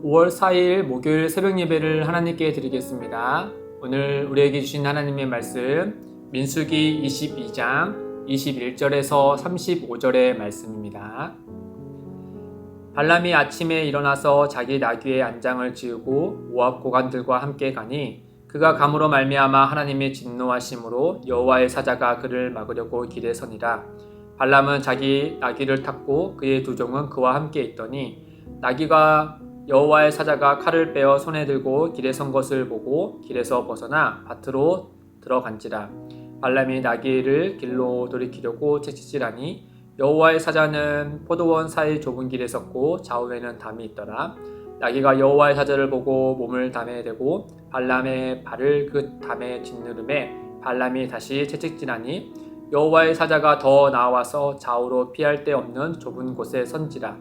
5월 4일 목요일 새벽 예배를 하나님께 드리겠습니다. 오늘 우리에게 주신 하나님의 말씀 민수기 22장 21절에서 35절의 말씀입니다. 발람이 아침에 일어나서 자기 나귀의 안장을 지우고 모압 고관들과 함께 가니 그가 감으로 말미암아 하나님의 진노하심으로 여호와의 사자가 그를 막으려고 길에 서니라. 발람은 자기 나귀를 탔고 그의 두 종은 그와 함께 있더니 나귀가 여호와의 사자가 칼을 빼어 손에 들고 길에 선 것을 보고 길에서 벗어나 밭으로 들어간지라. 발람이 나귀를 길로 돌이키려고 채찍질하니 여호와의 사자는 포도원 사이 좁은 길에 섰고 좌우에는 담이 있더라. 나귀가 여호와의 사자를 보고 몸을 담에 대고 발람의 발을 그 담에 짓누름에 발람이 다시 채찍질하니 여호와의 사자가 더 나와서 좌우로 피할 데 없는 좁은 곳에 선지라.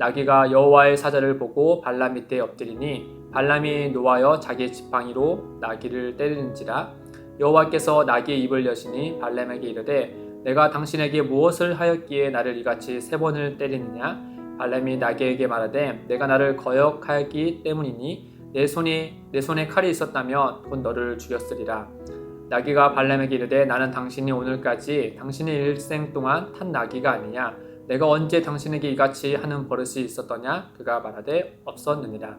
나귀가 여호와의 사자를 보고 발람 밑에 엎드리니 발람이 노하여 자기 지팡이로 나귀를 때리는지라. 여호와께서 나귀의 입을 여시니 발람에게 이르되 내가 당신에게 무엇을 하였기에 나를 이같이 3번을 때리느냐. 발람이 나귀에게 말하되 내가 나를 거역하였기 때문이니 내 손에 칼이 있었다면 곧 너를 죽였으리라. 나귀가 발람에게 이르되 나는 당신이 오늘까지 당신의 일생 동안 탄 나귀가 아니냐. 내가 언제 당신에게 이같이 하는 버릇이 있었더냐. 그가 말하되 없었느니라.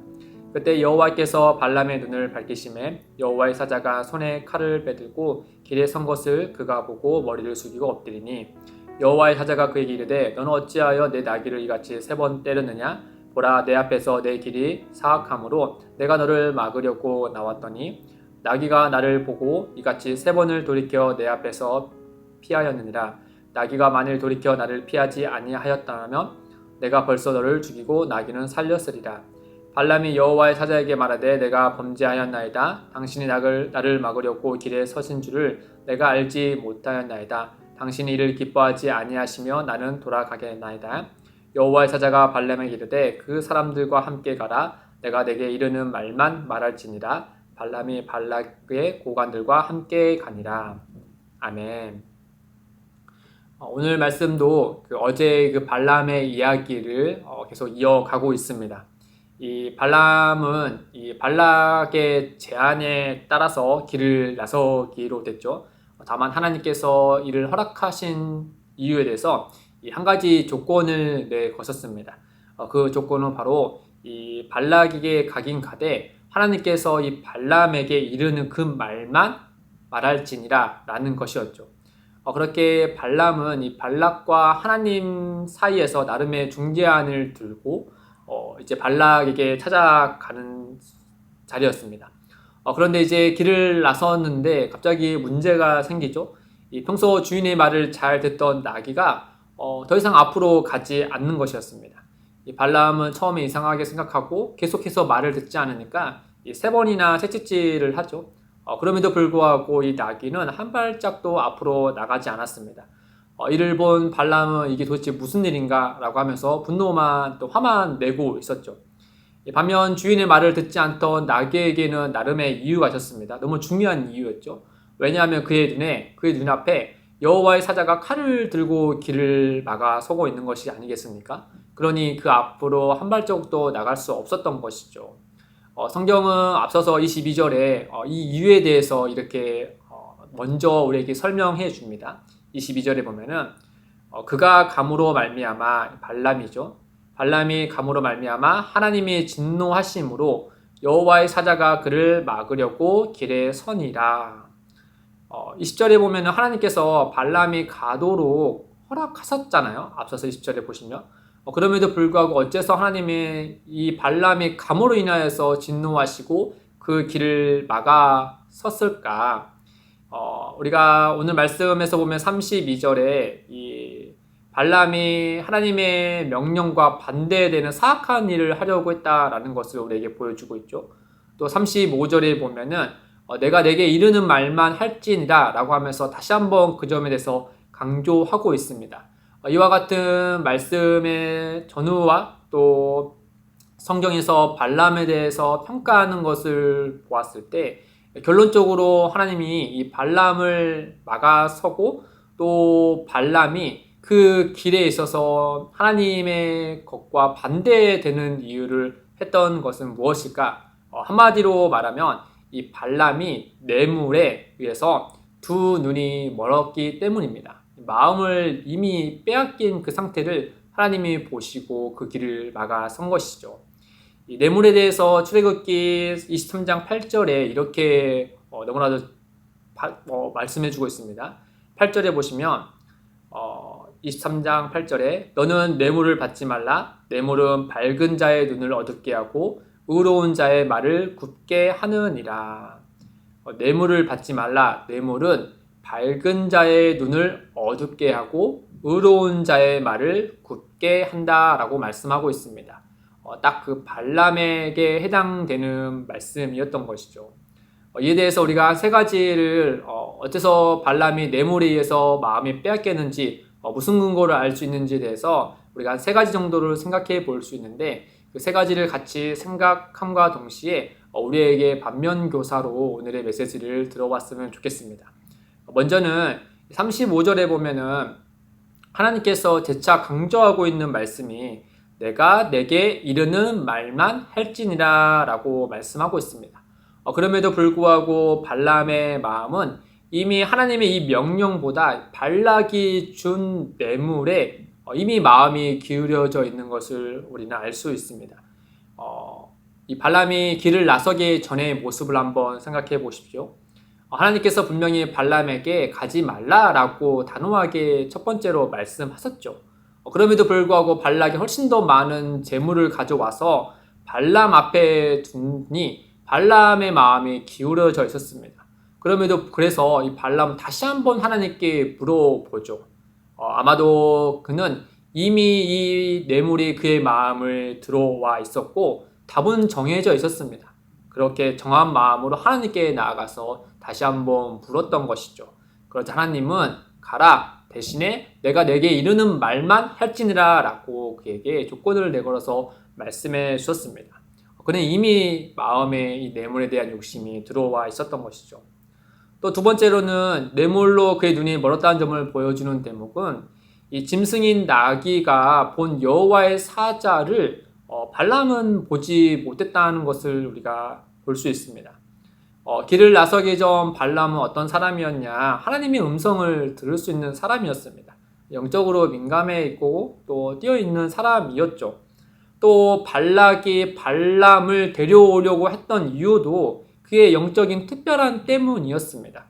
그때 여호와께서 발람의 눈을 밝히시매 여호와의 사자가 손에 칼을 빼들고 길에 선 것을 그가 보고 머리를 숙이고 엎드리니 여호와의 사자가 그에게 이르되 너는 어찌하여 내 나귀를 이같이 3번 때렸느냐. 보라 내 앞에서 내 길이 사악함으로 내가 너를 막으려고 나왔더니 나귀가 나를 보고 이같이 3번을 돌이켜 내 앞에서 피하였느니라. 나귀가 만일 돌이켜 나를 피하지 아니하였다면 내가 벌써 너를 죽이고 나귀는 살렸으리라. 발람이 여호와의 사자에게 말하되 내가 범죄하였나이다. 당신이 나를 막으려고 길에 서신 줄을 내가 알지 못하였나이다. 당신이 이를 기뻐하지 아니하시며 나는 돌아가겠나이다. 여호와의 사자가 발람에게 이르되 그 사람들과 함께 가라. 내가 내게 이르는 말만 말할지니라. 발람이 발락의 고관들과 함께 가니라. 아멘. 오늘 말씀도 어제 발람의 이야기를 계속 이어가고 있습니다. 이 발람은 이 발락의 제안에 따라서 길을 나서기로 됐죠. 다만 하나님께서 이를 허락하신 이유에 대해서 한 가지 조건을 거셨습니다. 그 조건은 바로 이 발락에게 가긴 가되 하나님께서 이 발람에게 이르는 그 말만 말할지니라 라는 것이었죠. 그렇게 발람은 이 발락과 하나님 사이에서 나름의 중재안을 들고 이제 발락에게 찾아가는 자리였습니다. 그런데 이제 길을 나섰는데 갑자기 문제가 생기죠. 이 평소 주인의 말을 잘 듣던 나귀가 더 이상 앞으로 가지 않는 것이었습니다. 이 발람은 처음에 이상하게 생각하고 계속해서 말을 듣지 않으니까 3번이나 채찍질을 하죠. 그럼에도 불구하고 이 나귀는 한 발짝도 앞으로 나가지 않았습니다. 이를 본 발람은 이게 도대체 무슨 일인가 라고 하면서 분노만 또 화만 내고 있었죠. 반면 주인의 말을 듣지 않던 나귀에게는 나름의 이유가 있었습니다. 너무 중요한 이유였죠. 왜냐하면 그의 눈앞에 여호와의 사자가 칼을 들고 길을 막아 서고 있는 것이 아니겠습니까? 그러니 그 앞으로 한 발짝도 나갈 수 없었던 것이죠. 성경은 앞서서 22절에 이 이유에 대해서 이렇게 먼저 우리에게 설명해 줍니다. 22절에 보면은 그가 감으로 말미암아 발람이죠. 발람이 감으로 말미암아 하나님이 진노하심으로 여호와의 사자가 그를 막으려고 길에 서니라. 20절에 보면은 하나님께서 발람이 가도록 허락하셨잖아요. 앞서서 20절에 보시면 그럼에도 불구하고 어째서 하나님이 이 발람이 감으로 인하여서 진노하시고 그 길을 막아 섰을까? 우리가 오늘 말씀에서 보면 32절에 이 발람이 하나님의 명령과 반대되는 사악한 일을 하려고 했다라는 것을 우리에게 보여주고 있죠. 또 35절에 보면은 내가 내게 이르는 말만 할지니라 라고 하면서 다시 한번 그 점에 대해서 강조하고 있습니다. 이와 같은 말씀의 전후와 또 성경에서 발람에 대해서 평가하는 것을 보았을 때 결론적으로 하나님이 이 발람을 막아서고 또 발람이 그 길에 있어서 하나님의 것과 반대되는 이유를 했던 것은 무엇일까? 한마디로 말하면 이 발람이 뇌물에 의해서 두 눈이 멀었기 때문입니다. 마음을 이미 빼앗긴 그 상태를 하나님이 보시고 그 길을 막아선 것이죠. 이 뇌물에 대해서 출애굽기 23장 8절에 이렇게 너무나도 말씀해주고 있습니다. 8절에 보시면 23장 8절에 너는 뇌물을 받지 말라. 뇌물은 밝은 자의 눈을 어둡게 하고 의로운 자의 말을 굽게 하느니라. 뇌물을 받지 말라. 뇌물은 밝은 자의 눈을 어둡게 하고 의로운 자의 말을 굽게 한다라고 말씀하고 있습니다. 딱 그 발람에게 해당되는 말씀이었던 것이죠. 이에 대해서 우리가 세 가지를 어째서 발람이 뇌물에 의해서 마음이 빼앗겼는지 무슨 근거를 알 수 있는지에 대해서 우리가 세 가지 정도를 생각해 볼 수 있는데 그 세 가지를 같이 생각함과 동시에 우리에게 반면교사로 오늘의 메시지를 들어봤으면 좋겠습니다. 먼저는 35절에 보면은 하나님께서 재차 강조하고 있는 말씀이 내가 내게 이르는 말만 할지니라 라고 말씀하고 있습니다. 그럼에도 불구하고 발람의 마음은 이미 하나님의 이 명령보다 발락이 준 뇌물에 이미 마음이 기울여져 있는 것을 우리는 알 수 있습니다. 이 발람이 길을 나서기 전의 모습을 한번 생각해 보십시오. 하나님께서 분명히 발람에게 가지 말라라고 단호하게 첫 번째로 말씀하셨죠. 그럼에도 불구하고 발락이 훨씬 더 많은 재물을 가져와서 발람 앞에 두니 발람의 마음이 기울어져 있었습니다. 그래서 이 발람 다시 한번 하나님께 물어보죠. 아마도 그는 이미 이 뇌물이 그의 마음을 들어와 있었고 답은 정해져 있었습니다. 그렇게 정한 마음으로 하나님께 나아가서 다시 한번 물었던 것이죠. 그러자 하나님은 가라, 대신에 내가 내게 이르는 말만 할지니라 라고 그에게 조건을 내걸어서 말씀해 주셨습니다. 그는 이미 마음에 이 뇌물에 대한 욕심이 들어와 있었던 것이죠. 또 두 번째로는 뇌물로 그의 눈이 멀었다는 점을 보여주는 대목은 이 짐승인 나귀가 본 여호와의 사자를 발람은 보지 못했다는 것을 우리가 볼 수 있습니다. 길을 나서기 전 발람은 어떤 사람이었냐? 하나님의 음성을 들을 수 있는 사람이었습니다. 영적으로 민감해 있고 또 뛰어있는 사람이었죠. 또 발락이 발람을 데려오려고 했던 이유도 그의 영적인 특별한 때문이었습니다.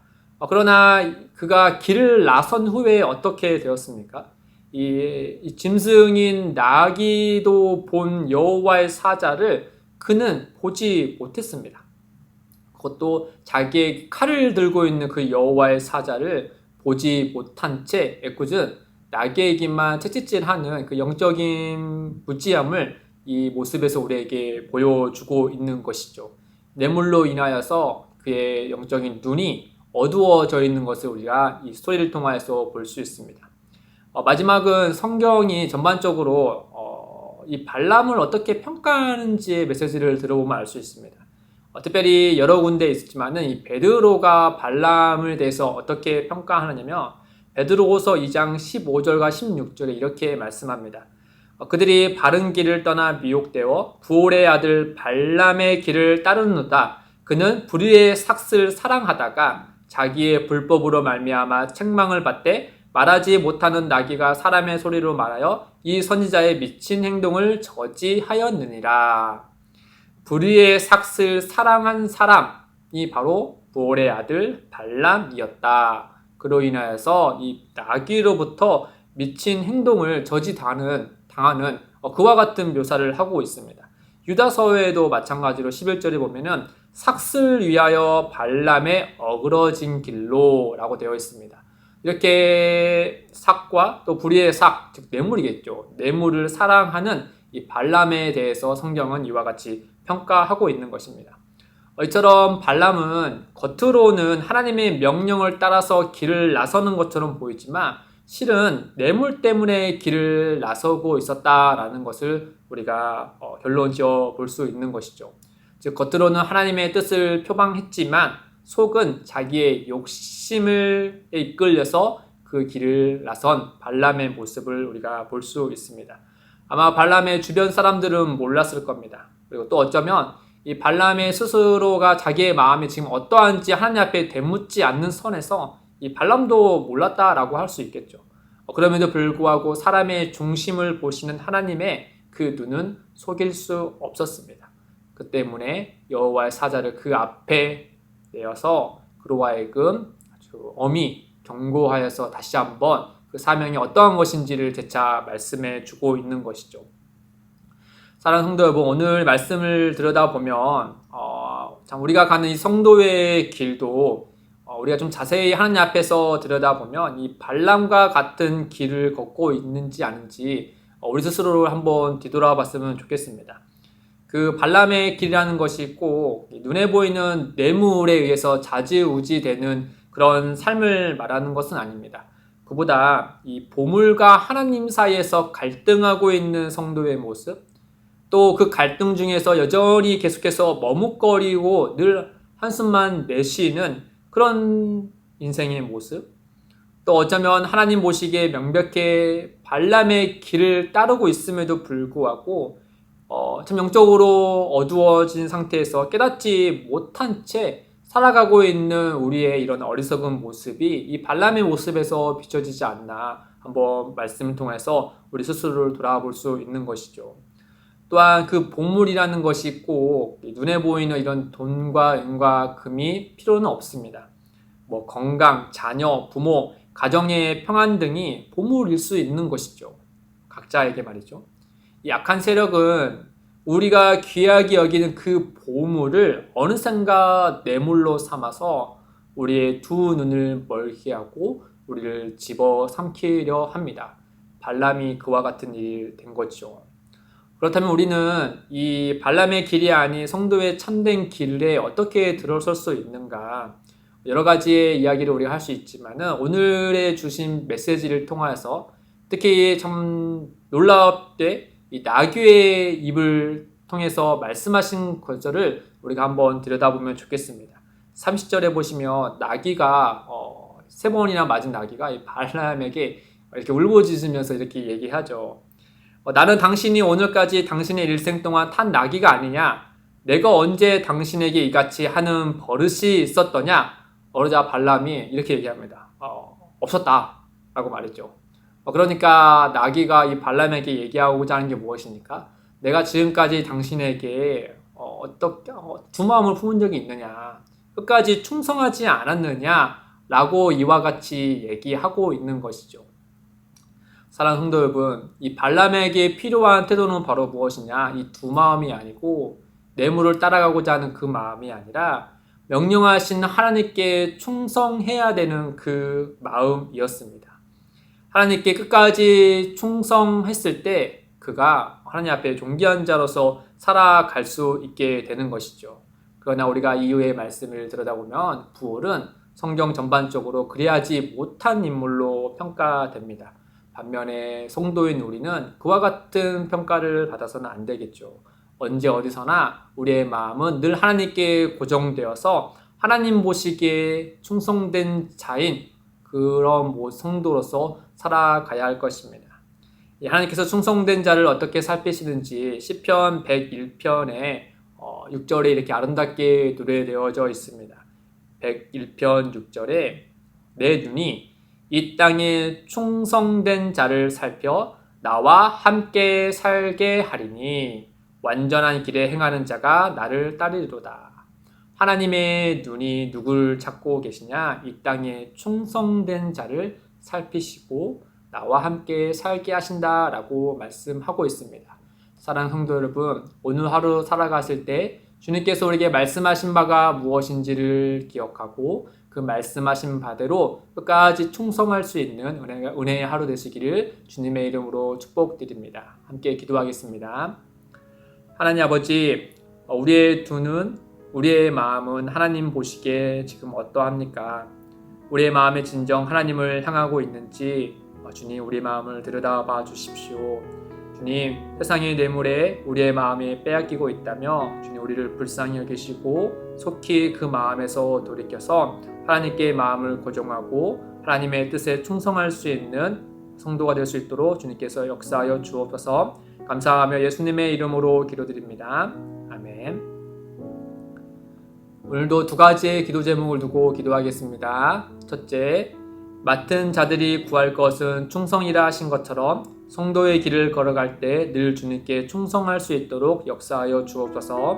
그러나 그가 길을 나선 후에 어떻게 되었습니까? 이 짐승인 나귀도 본 여호와의 사자를 그는 보지 못했습니다. 그것도 자기의 칼을 들고 있는 그 여호와의 사자를 보지 못한 채 애꿎은 나귀에게만 채찍질하는 그 영적인 무지함을 이 모습에서 우리에게 보여주고 있는 것이죠. 뇌물로 인하여서 그의 영적인 눈이 어두워져 있는 것을 우리가 이 스토리를 통해서 볼 수 있습니다. 마지막은 성경이 전반적으로 이 발람을 어떻게 평가하는지의 메시지를 들어보면 알 수 있습니다. 특별히 여러 군데 있었지만은 이 베드로가 발람에 대해서 어떻게 평가하느냐면 베드로후서 2장 15절과 16절에 이렇게 말씀합니다. 그들이 바른 길을 떠나 미혹되어 부올의 아들 발람의 길을 따르는도다. 그는 불의의 삭을 사랑하다가 자기의 불법으로 말미암아 책망을 받되 말하지 못하는 나귀가 사람의 소리로 말하여 이 선지자의 미친 행동을 저지하였느니라. 불의의 삭을 사랑한 사람이 바로 부올의 아들 발람이었다. 그로 인하여서 이 나귀로부터 미친 행동을 저지당하는 그와 같은 묘사를 하고 있습니다. 유다서에도 마찬가지로 11절에 보면은 삭을 위하여 발람의 어그러진 길로 라고 되어 있습니다. 이렇게 삭과 또 불의의 삭, 즉 뇌물이겠죠. 뇌물을 사랑하는 이 발람에 대해서 성경은 이와 같이 평가하고 있는 것입니다. 이처럼 발람은 겉으로는 하나님의 명령을 따라서 길을 나서는 것처럼 보이지만 실은 뇌물 때문에 길을 나서고 있었다라는 것을 우리가 결론 지어 볼 수 있는 것이죠. 즉 겉으로는 하나님의 뜻을 표방했지만 속은 자기의 욕심을 이끌려서 그 길을 나선 발람의 모습을 우리가 볼 수 있습니다. 아마 발람의 주변 사람들은 몰랐을 겁니다. 그리고 또 어쩌면 이 발람의 스스로가 자기의 마음이 지금 어떠한지 하나님 앞에 되묻지 않는 선에서 이 발람도 몰랐다라고 할 수 있겠죠. 그럼에도 불구하고 사람의 중심을 보시는 하나님의 그 눈은 속일 수 없었습니다. 그 때문에 여호와의 사자를 그 앞에 내어서 그로 하여금 아주 엄히 경고하여서 다시 한번 그 사명이 어떠한 것인지를 재차 말씀해 주고 있는 것이죠. 사랑하는 성도 여러분, 오늘 말씀을 들여다보면 참 우리가 가는 이 성도의 길도 우리가 좀 자세히 하나님 앞에서 들여다보면 이 발람과 같은 길을 걷고 있는지 아닌지 우리 스스로를 한번 뒤돌아봤으면 좋겠습니다. 그 발람의 길이라는 것이 꼭 눈에 보이는 뇌물에 의해서 좌지우지되는 그런 삶을 말하는 것은 아닙니다. 그보다 이 보물과 하나님 사이에서 갈등하고 있는 성도의 모습, 또 그 갈등 중에서 여전히 계속해서 머뭇거리고 늘 한숨만 내쉬는 그런 인생의 모습, 또 어쩌면 하나님 보시기에 명백히 발람의 길을 따르고 있음에도 불구하고 참 영적으로 어두워진 상태에서 깨닫지 못한 채 살아가고 있는 우리의 이런 어리석은 모습이 이 발람의 모습에서 비춰지지 않나 한번 말씀을 통해서 우리 스스로를 돌아볼 수 있는 것이죠. 또한 그 보물이라는 것이 꼭 눈에 보이는 이런 돈과 은과 금이 필요는 없습니다. 뭐 건강, 자녀, 부모, 가정의 평안 등이 보물일 수 있는 것이죠. 각자에게 말이죠. 이 악한 세력은 우리가 귀하게 여기는 그 보물을 어느샌가 뇌물로 삼아서 우리의 두 눈을 멀게 하고 우리를 집어삼키려 합니다. 발람이 그와 같은 일이 된 거죠. 그렇다면 우리는 이 발람의 길이 아닌 성도의 참된 길에 어떻게 들어설 수 있는가? 여러 가지의 이야기를 우리가 할 수 있지만은 오늘의 주신 메시지를 통해서 특히 참 놀랍게 이 나귀의 입을 통해서 말씀하신 것들을 우리가 한번 들여다보면 좋겠습니다. 30절에 보시면 나귀가 세 번이나 맞은 나귀가 이 발람에게 이렇게 울부짖으면서 이렇게 얘기하죠. 나는 당신이 오늘까지 당신의 일생 동안 탄 나귀가 아니냐? 내가 언제 당신에게 이같이 하는 버릇이 있었더냐? 그러자 발람이 이렇게 얘기합니다. 없었다 라고 말했죠. 그러니까 나귀가 이 발람에게 얘기하고자 하는 게 무엇입니까? 내가 지금까지 당신에게 두 마음을 품은 적이 있느냐? 끝까지 충성하지 않았느냐? 라고 이와 같이 얘기하고 있는 것이죠. 사랑하는 성도 여러분, 이 발람에게 필요한 태도는 바로 무엇이냐? 이 두 마음이 아니고 뇌물을 따라가고자 하는 그 마음이 아니라 명령하신 하나님께 충성해야 되는 그 마음이었습니다. 하나님께 끝까지 충성했을 때 그가 하나님 앞에 존귀한 자로서 살아갈 수 있게 되는 것이죠. 그러나 우리가 이후의 말씀을 들여다보면 부울은 성경 전반적으로 그리하지 못한 인물로 평가됩니다. 반면에 성도인 우리는 그와 같은 평가를 받아서는 안 되겠죠. 언제 어디서나 우리의 마음은 늘 하나님께 고정되어서 하나님 보시기에 충성된 자인 그런 성도로서 살아가야 할 것입니다. 하나님께서 충성된 자를 어떻게 살피시는지 시편 101편에 6절에 이렇게 아름답게 노래되어져 있습니다. 101편 6절에 내 눈이 이 땅에 충성된 자를 살펴 나와 함께 살게 하리니 완전한 길에 행하는 자가 나를 따르리로다. 하나님의 눈이 누굴 찾고 계시냐? 이 땅에 충성된 자를 살피시고 나와 함께 살게 하신다라고 말씀하고 있습니다. 사랑하는 성도 여러분, 오늘 하루 살아가실 때 주님께서 우리에게 말씀하신 바가 무엇인지를 기억하고 그 말씀하신 바대로 끝까지 충성할 수 있는 은혜의 하루 되시기를 주님의 이름으로 축복드립니다. 함께 기도하겠습니다. 하나님 아버지, 우리의 두 눈, 우리의 마음은 하나님 보시기에 지금 어떠합니까? 우리의 마음의 진정 하나님을 향하고 있는지 주님 우리 마음을 들여다봐 주십시오. 주님, 세상의 뇌물에 우리의 마음이 빼앗기고 있다며 주님 우리를 불쌍히 여기시고 속히 그 마음에서 돌이켜서 하나님께 마음을 고정하고 하나님의 뜻에 충성할 수 있는 성도가 될 수 있도록 주님께서 역사하여 주옵소서. 감사하며 예수님의 이름으로 기도드립니다. 오늘도 두 가지의 기도 제목을 두고 기도하겠습니다. 첫째, 맡은 자들이 구할 것은 충성이라 하신 것처럼 성도의 길을 걸어갈 때 늘 주님께 충성할 수 있도록 역사하여 주옵소서.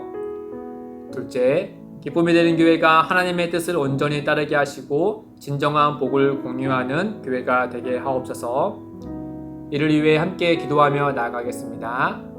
둘째, 기쁨이 되는 교회가 하나님의 뜻을 온전히 따르게 하시고 진정한 복을 공유하는 교회가 되게 하옵소서. 이를 위해 함께 기도하며 나아가겠습니다.